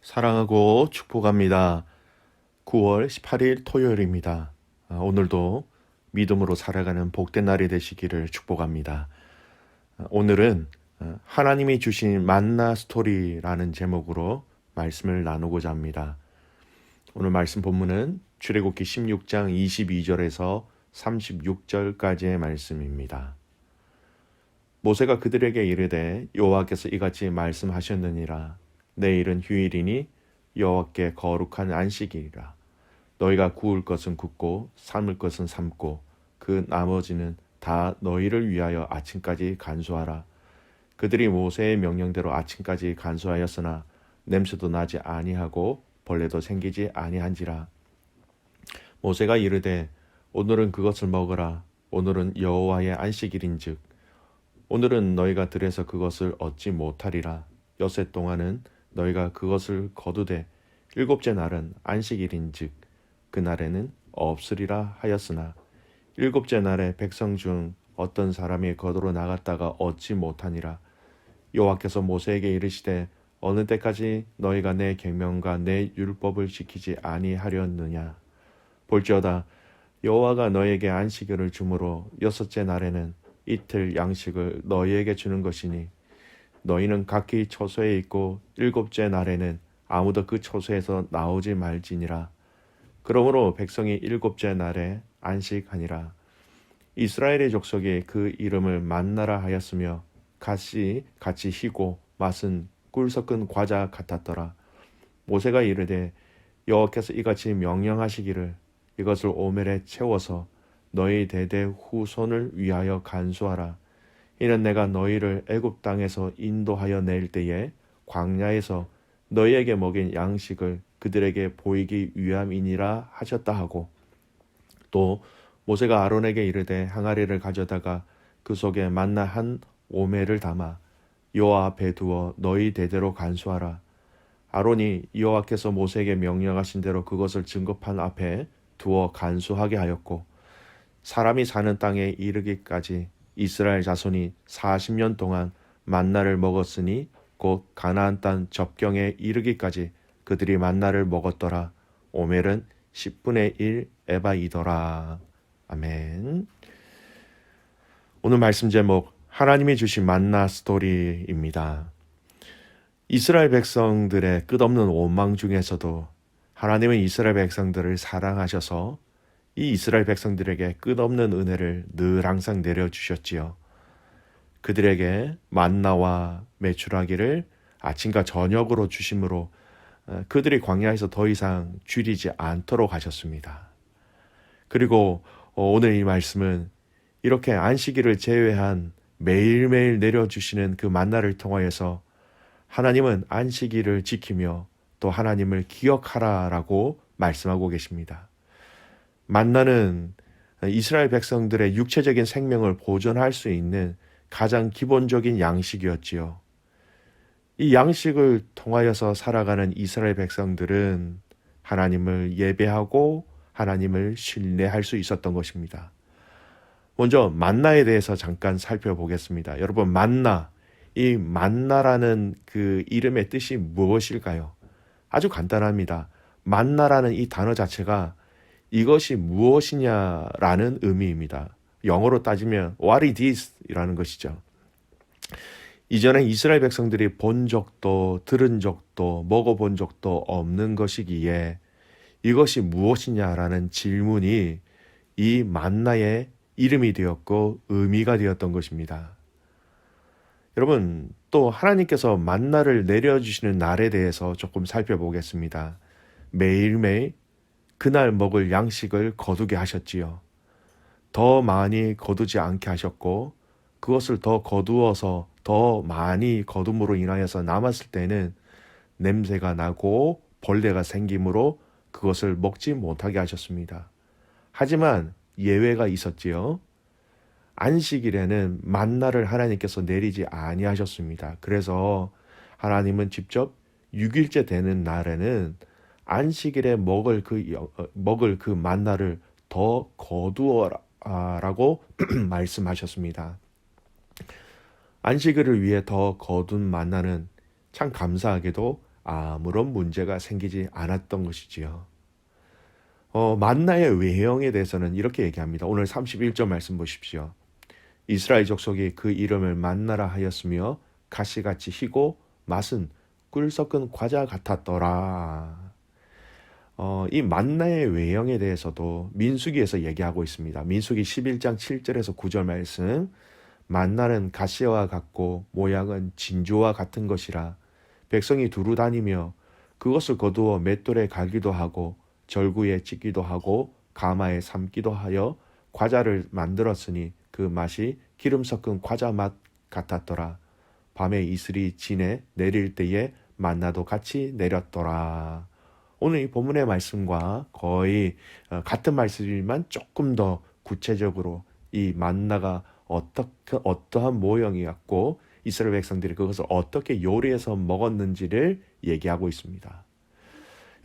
사랑하고 축복합니다. 9월 18일 토요일입니다. 오늘도 믿음으로 살아가는 복된 날이 되시기를 축복합니다. 오늘은 하나님이 주신 만나 스토리라는 제목으로 말씀을 나누고자 합니다. 오늘 말씀 본문은 출애굽기 16장 22절에서 36절까지의 말씀입니다. 모세가 그들에게 이르되 여호와께서 이같이 말씀하셨느니라. 내일은 휴일이니 여호와께 거룩한 안식일이라. 너희가 구울 것은 굽고 삶을 것은 삶고 그 나머지는 다 너희를 위하여 아침까지 간수하라. 그들이 모세의 명령대로 아침까지 간수하였으나 냄새도 나지 아니하고 벌레도 생기지 아니한지라. 모세가 이르되 오늘은 그것을 먹으라. 오늘은 여호와의 안식일인즉 오늘은 너희가 들에서 그것을 얻지 못하리라. 엿새 동안은 너희가 그것을 거두되 일곱째 날은 안식일인즉 그날에는 없으리라 하였으나 일곱째 날에 백성 중 어떤 사람이 거두러 나갔다가 얻지 못하니라. 여호와께서 모세에게 이르시되 어느 때까지 너희가 내 계명과 내 율법을 지키지 아니하렸느냐. 볼지어다 여호와가 너희에게 안식일을 주므로 여섯째 날에는 이틀 양식을 너희에게 주는 것이니 너희는 각기 처소에 있고 일곱째 날에는 아무도 그 처소에서 나오지 말지니라. 그러므로 백성이 일곱째 날에 안식하니라. 이스라엘의 족속이 그 이름을 만나라 하였으며 같이 희고 맛은 꿀 섞은 과자 같았더라. 모세가 이르되 여호와께서 이같이 명령하시기를 이것을 오멜에 채워서 너희 대대 후손을 위하여 간수하라. 이는 내가 너희를 애굽 땅에서 인도하여 낼 때에 광야에서 너희에게 먹인 양식을 그들에게 보이기 위함이니라 하셨다 하고, 또 모세가 아론에게 이르되 항아리를 가져다가 그 속에 만나 한 오멜을 담아 여호와 앞에 두어 너희 대대로 간수하라. 아론이 여호와께서 모세에게 명령하신 대로 그것을 증거판 앞에 두어 간수하게 하였고, 사람이 사는 땅에 이르기까지 이스라엘 자손이 40년 동안 만나를 먹었으니 곧 가나안 땅 접경에 이르기까지 그들이 만나를 먹었더라. 오멜은 10분의 1 에바이더라. 아멘. 오늘 말씀 제목 하나님이 주신 만나 스토리입니다. 이스라엘 백성들의 끝없는 원망 중에서도 하나님은 이스라엘 백성들을 사랑하셔서 이 이스라엘 백성들에게 끝없는 은혜를 늘 항상 내려주셨지요. 그들에게 만나와 메추라기를 아침과 저녁으로 주심으로 그들이 광야에서 더 이상 줄이지 않도록 하셨습니다. 그리고 오늘 이 말씀은 이렇게 안식일을 제외한 매일매일 내려주시는 그 만나를 통하여서 하나님은 안식일을 지키며 또 하나님을 기억하라라고 말씀하고 계십니다. 만나는 이스라엘 백성들의 육체적인 생명을 보존할 수 있는 가장 기본적인 양식이었지요. 이 양식을 통하여서 살아가는 이스라엘 백성들은 하나님을 예배하고 하나님을 신뢰할 수 있었던 것입니다. 먼저 만나에 대해서 잠깐 살펴보겠습니다. 여러분, 이 만나라는 그 이름의 뜻이 무엇일까요? 아주 간단합니다. 만나라는 이 단어 자체가 이것이 무엇이냐라는 의미입니다. 영어로 따지면 What is this? 이라는 것이죠. 이전에 이스라엘 백성들이 본 적도 들은 적도 먹어본 적도 없는 것이기에 이것이 무엇이냐라는 질문이 이 만나의 이름이 되었고 의미가 되었던 것입니다. 여러분, 또 하나님께서 만나를 내려주시는 날에 대해서 조금 살펴보겠습니다. 매일매일 그날 먹을 양식을 거두게 하셨지요. 더 많이 거두지 않게 하셨고 그것을 더 거두어서 더 많이 거둠으로 인하여서 남았을 때는 냄새가 나고 벌레가 생기므로 그것을 먹지 못하게 하셨습니다. 하지만 예외가 있었지요. 안식일에는 만나를 하나님께서 내리지 아니하셨습니다. 그래서 하나님은 직접 6일째 되는 날에는 안식일에 먹을 그 만나를 더 거두어라라고 말씀하셨습니다. 안식일을 위해 더 거둔 만나는 참 감사하게도 아무런 문제가 생기지 않았던 것이지요. 만나의 외형에 대해서는 이렇게 얘기합니다. 오늘 31절 말씀 보십시오. 이스라엘 족속이 그 이름을 만나라 하였으며 가시같이 희고 맛은 꿀 섞은 과자 같았더라. 이 만나의 외형에 대해서도 민수기에서 얘기하고 있습니다. 민수기 11장 7절에서 9절 말씀. 만나는 가시와 같고 모양은 진주와 같은 것이라 백성이 두루 다니며 그것을 거두어 맷돌에 갈기도 하고 절구에 찢기도 하고 가마에 삶기도 하여 과자를 만들었으니 그 맛이 기름 섞은 과자 맛 같았더라. 밤에 이슬이 진에 내릴 때에 만나도 같이 내렸더라. 오늘 이 본문의 말씀과 거의 같은 말씀이지만 조금 더 구체적으로 이 만나가 어떠한 모형이었고 이스라엘 백성들이 그것을 어떻게 요리해서 먹었는지를 얘기하고 있습니다.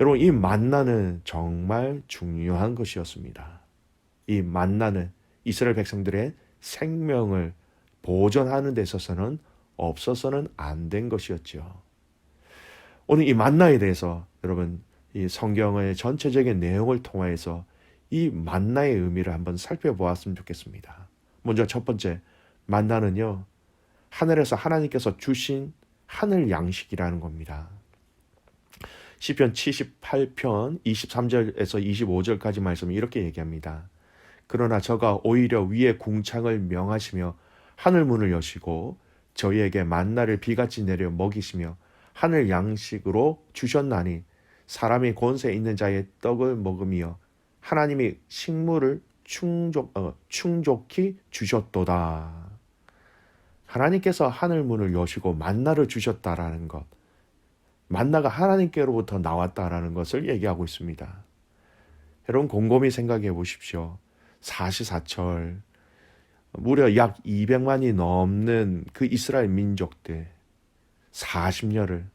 여러분, 이 만나는 정말 중요한 것이었습니다. 이 만나는 이스라엘 백성들의 생명을 보존하는 데 있어서는 없어서는 안 된 것이었죠. 오늘 이 만나에 대해서 여러분 이 성경의 전체적인 내용을 통해서 이 만나의 의미를 한번 살펴보았으면 좋겠습니다. 먼저 첫 번째, 만나는요, 하늘에서 하나님께서 주신 하늘 양식이라는 겁니다. 시편 78편 23절에서 25절까지 말씀이 이렇게 얘기합니다. 그러나 저가 오히려 위에 궁창을 명하시며 하늘 문을 여시고 저희에게 만나를 비같이 내려 먹이시며 하늘 양식으로 주셨나니 사람이 권세 있는 자의 떡을 먹으며 하나님이 식물을 충족히 주셨도다. 하나님께서 하늘 문을 여시고 만나를 주셨다라는 것, 만나가 하나님께로부터 나왔다라는 것을 얘기하고 있습니다. 여러분 곰곰이 생각해 보십시오. 사시사철 무려 약 200만이 넘는 그 이스라엘 민족들 40년을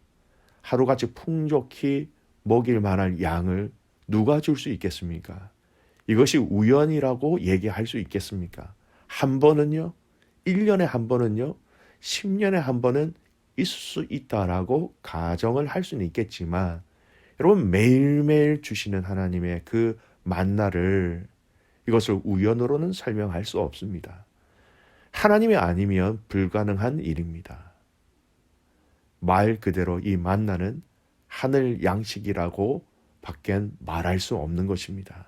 하루같이 풍족히 먹일 만한 양을 누가 줄 수 있겠습니까? 이것이 우연이라고 얘기할 수 있겠습니까? 한 번은요, 1년에 한 번은요, 10년에 한 번은 있을 수 있다라고 가정을 할 수는 있겠지만, 여러분 매일매일 주시는 하나님의 그 만나를 이것을 우연으로는 설명할 수 없습니다. 하나님이 아니면 불가능한 일입니다. 말 그대로 이 만나는 하늘 양식이라고 밖엔 말할 수 없는 것입니다.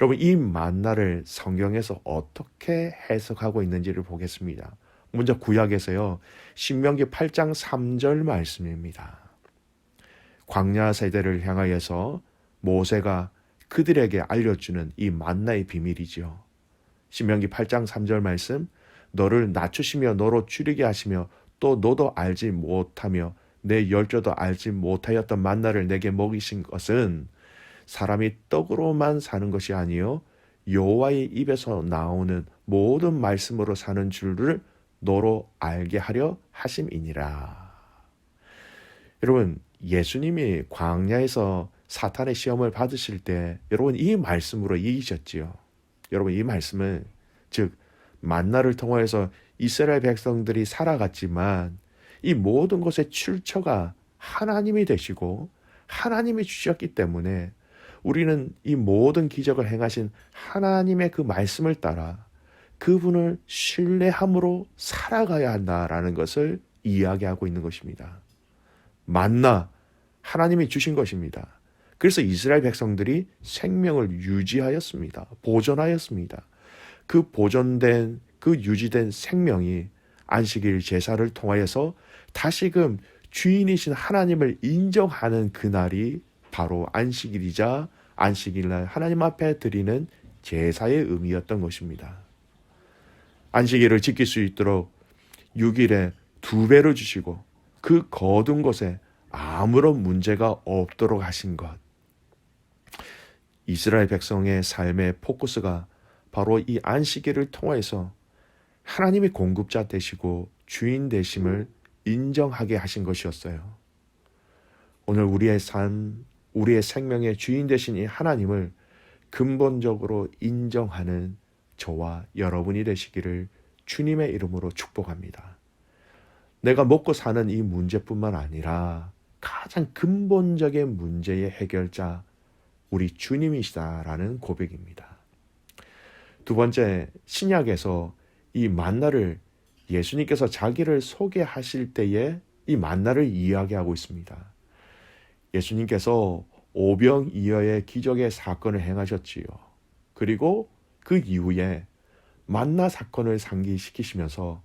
여러분 이 만나를 성경에서 어떻게 해석하고 있는지를 보겠습니다. 먼저 구약에서요. 신명기 8장 3절 말씀입니다. 광야 세대를 향하여서 모세가 그들에게 알려주는 이 만나의 비밀이죠. 신명기 8장 3절 말씀, 너를 낮추시며 너로 줄이게 하시며 또 너도 알지 못하며 내 열조도 알지 못하였던 만나를 내게 먹이신 것은 사람이 떡으로만 사는 것이 아니요 여호와의 입에서 나오는 모든 말씀으로 사는 줄을 너로 알게 하려 하심이니라. 여러분 예수님이 광야에서 사탄의 시험을 받으실 때 여러분 이 말씀으로 이기셨지요. 여러분 이 말씀은 즉 만나를 통해서 이스라엘 백성들이 살아갔지만 이 모든 것의 출처가 하나님이 되시고 하나님이 주셨기 때문에 우리는 이 모든 기적을 행하신 하나님의 그 말씀을 따라 그분을 신뢰함으로 살아가야 한다라는 것을 이야기하고 있는 것입니다. 만나 하나님이 주신 것입니다. 그래서 이스라엘 백성들이 생명을 유지하였습니다. 보존하였습니다. 그 보존된 그 유지된 생명이 안식일 제사를 통하여서 다시금 주인이신 하나님을 인정하는 그날이 바로 안식일이자 안식일날 하나님 앞에 드리는 제사의 의미였던 것입니다. 안식일을 지킬 수 있도록 6일에 2배를 주시고 그 거둔 것에 아무런 문제가 없도록 하신 것. 이스라엘 백성의 삶의 포커스가 바로 이 안식일을 통해서 하나님이 공급자 되시고 주인 되심을 인정하게 하신 것이었어요. 오늘 우리의 삶, 우리의 생명의 주인 되신 이 하나님을 근본적으로 인정하는 저와 여러분이 되시기를 주님의 이름으로 축복합니다. 내가 먹고 사는 이 문제뿐만 아니라 가장 근본적인 문제의 해결자 우리 주님이시다라는 고백입니다. 두 번째, 신약에서 이 만나를 예수님께서 자기를 소개하실 때에 이 만나를 이야기하고 있습니다. 예수님께서 오병이어의 기적의 사건을 행하셨지요. 그리고 그 이후에 만나 사건을 상기시키시면서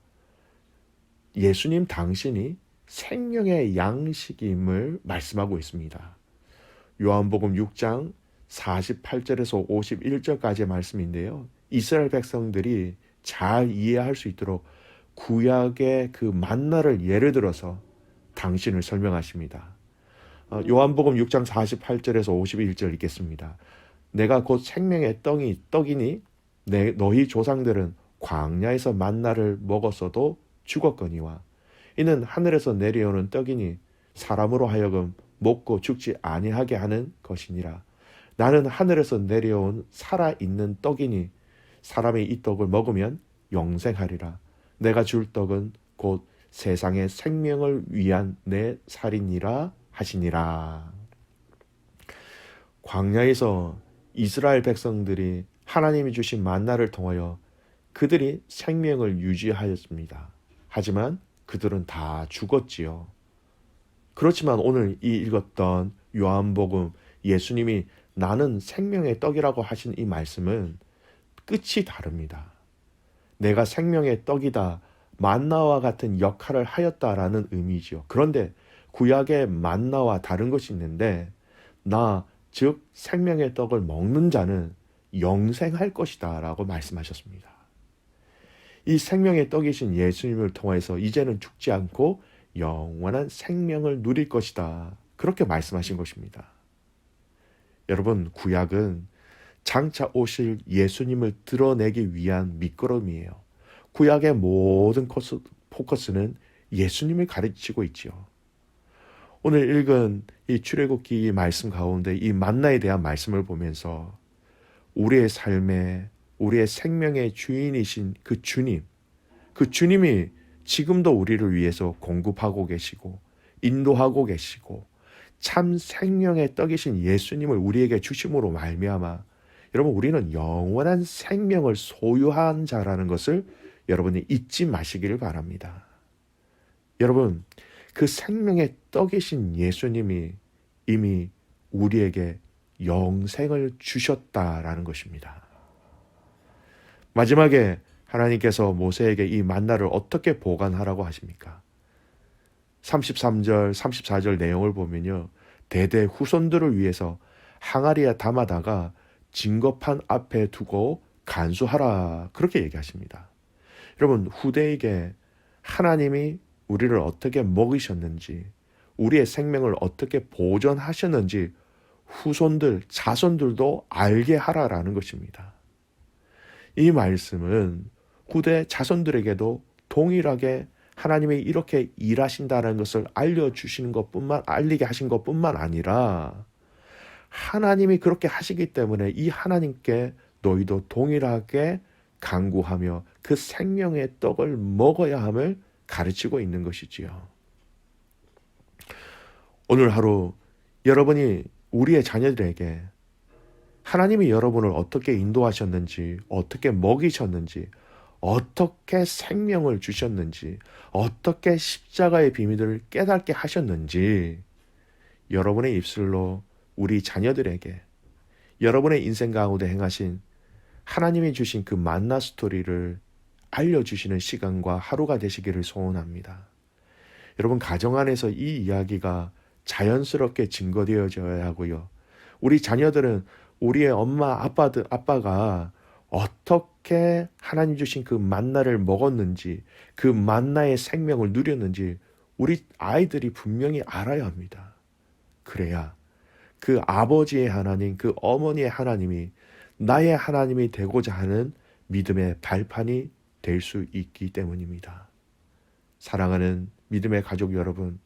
예수님 당신이 생명의 양식임을 말씀하고 있습니다. 요한복음 6장 48절에서 51절까지의 말씀인데요. 이스라엘 백성들이 잘 이해할 수 있도록 구약의 그 만나를 예를 들어서 당신을 설명하십니다. 요한복음 6장 48절에서 51절 읽겠습니다. 내가 곧 생명의 떡이니 너희 조상들은 광야에서 만나를 먹었어도 죽었거니와 이는 하늘에서 내려오는 떡이니 사람으로 하여금 먹고 죽지 아니하게 하는 것이니라. 나는 하늘에서 내려온 살아있는 떡이니 사람이 이 떡을 먹으면 영생하리라. 내가 줄 떡은 곧 세상의 생명을 위한 내 살이니라 하시니라. 광야에서 이스라엘 백성들이 하나님이 주신 만나를 통하여 그들이 생명을 유지하였습니다. 하지만 그들은 다 죽었지요. 그렇지만 오늘 이 읽었던 요한복음 예수님이 나는 생명의 떡이라고 하신 이 말씀은 끝이 다릅니다. 내가 생명의 떡이다, 만나와 같은 역할을 하였다라는 의미지요. 그런데 구약의 만나와 다른 것이 있는데 즉 생명의 떡을 먹는 자는 영생할 것이다 라고 말씀하셨습니다. 이 생명의 떡이신 예수님을 통해서 이제는 죽지 않고 영원한 생명을 누릴 것이다. 그렇게 말씀하신 것입니다. 여러분, 구약은 장차 오실 예수님을 드러내기 위한 밑거름이에요. 구약의 모든 포커스는 예수님을 가르치고 있지요. 오늘 읽은 이 출애굽기 말씀 가운데 이 만나에 대한 말씀을 보면서 우리의 삶에 우리의 생명의 주인이신 그 주님이 지금도 우리를 위해서 공급하고 계시고 인도하고 계시고 참 생명의 떡이신 예수님을 우리에게 주심으로 말미암아 여러분 우리는 영원한 생명을 소유한 자라는 것을 여러분이 잊지 마시기를 바랍니다. 여러분 그 생명의 떡이신 예수님이 이미 우리에게 영생을 주셨다라는 것입니다. 마지막에 하나님께서 모세에게 이 만나를 어떻게 보관하라고 하십니까? 33절, 34절 내용을 보면요. 대대 후손들을 위해서 항아리에 담아다가 증거판 앞에 두고 간수하라. 그렇게 얘기하십니다. 여러분, 후대에게 하나님이 우리를 어떻게 먹이셨는지, 우리의 생명을 어떻게 보존하셨는지 후손들, 자손들도 알게 하라라는 것입니다. 이 말씀은 후대 자손들에게도 동일하게 하나님이 이렇게 일하신다는 것을 알리게 하신 것뿐만 아니라 하나님이 그렇게 하시기 때문에 이 하나님께 너희도 동일하게 간구하며 그 생명의 떡을 먹어야 함을 가르치고 있는 것이지요. 오늘 하루 여러분이 우리의 자녀들에게 하나님이 여러분을 어떻게 인도하셨는지, 어떻게 먹이셨는지, 어떻게 생명을 주셨는지, 어떻게 십자가의 비밀을 깨닫게 하셨는지 여러분의 입술로 우리 자녀들에게 여러분의 인생 가운데 행하신 하나님이 주신 그 만나 스토리를 알려주시는 시간과 하루가 되시기를 소원합니다. 여러분 가정 안에서 이 이야기가 자연스럽게 증거되어져야 하고요. 우리 자녀들은 우리의 아빠가 어떻게 하나님 주신 그 만나를 먹었는지, 그 만나의 생명을 누렸는지 우리 아이들이 분명히 알아야 합니다. 그래야 그 아버지의 하나님, 그 어머니의 하나님이 나의 하나님이 되고자 하는 믿음의 발판이 될 수 있기 때문입니다. 사랑하는 믿음의 가족 여러분,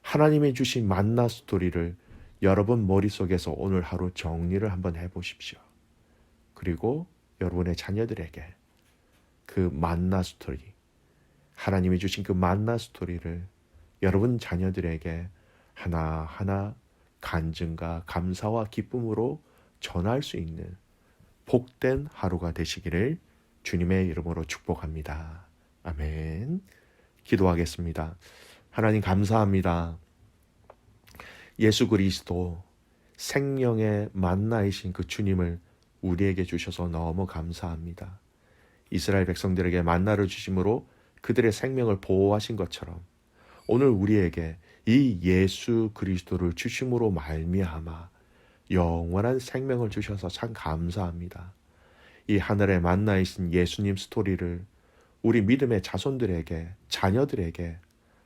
하나님이 주신 만나 스토리를 여러분 머릿속에서 오늘 하루 정리를 한번 해보십시오. 그리고 여러분의 자녀들에게 그 만나 스토리, 하나님이 주신 그 만나 스토리를 여러분 자녀들에게 하나하나 간증과 감사와 기쁨으로 전할 수 있는 복된 하루가 되시기를 주님의 이름으로 축복합니다. 아멘. 기도하겠습니다. 하나님 감사합니다. 예수 그리스도 생명의 만나이신 그 주님을 우리에게 주셔서 너무 감사합니다. 이스라엘 백성들에게 만나를 주심으로 그들의 생명을 보호하신 것처럼 오늘 우리에게 이 예수 그리스도를 주심으로 말미암아 영원한 생명을 주셔서 참 감사합니다. 이 하늘의 만나이신 예수님 스토리를 우리 믿음의 자손들에게, 자녀들에게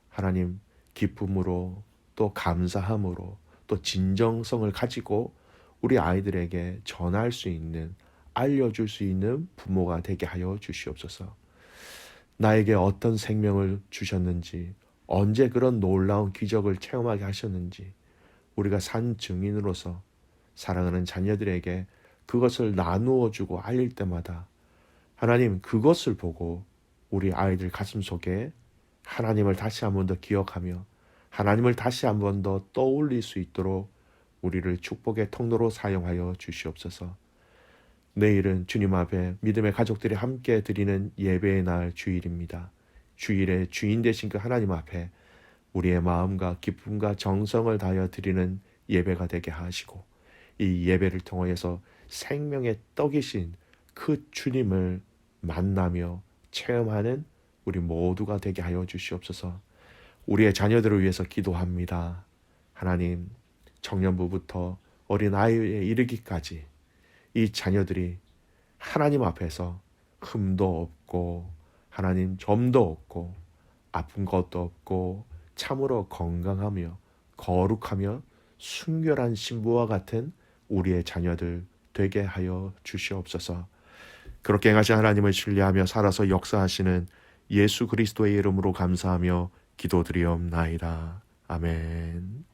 하나님 기쁨으로 또 감사함으로 또 진정성을 가지고 우리 아이들에게 전할 수 있는, 알려줄 수 있는 부모가 되게 하여 주시옵소서. 나에게 어떤 생명을 주셨는지, 언제 그런 놀라운 기적을 체험하게 하셨는지 우리가 산 증인으로서 사랑하는 자녀들에게 그것을 나누어 주고 알릴 때마다 하나님 그것을 보고 우리 아이들 가슴 속에 하나님을 다시 한 번 더 기억하며 하나님을 다시 한 번 더 떠올릴 수 있도록 우리를 축복의 통로로 사용하여 주시옵소서. 내일은 주님 앞에 믿음의 가족들이 함께 드리는 예배의 날 주일입니다. 주일의 주인 되신 그 하나님 앞에 우리의 마음과 기쁨과 정성을 다하여 드리는 예배가 되게 하시고 이 예배를 통하여서 생명의 떡이신 그 주님을 만나며 체험하는 우리 모두가 되게 하여 주시옵소서. 우리의 자녀들을 위해서 기도합니다. 하나님, 청년부부터 어린아이에 이르기까지 이 자녀들이 하나님 앞에서 흠도 없고 하나님 점도 없고 아픈 것도 없고 참으로 건강하며 거룩하며 순결한 신부와 같은 우리의 자녀들 되게 하여 주시옵소서. 그렇게 행하신 하나님을 신뢰하며 살아서 역사하시는 예수 그리스도의 이름으로 감사하며 기도드리옵나이다. 아멘.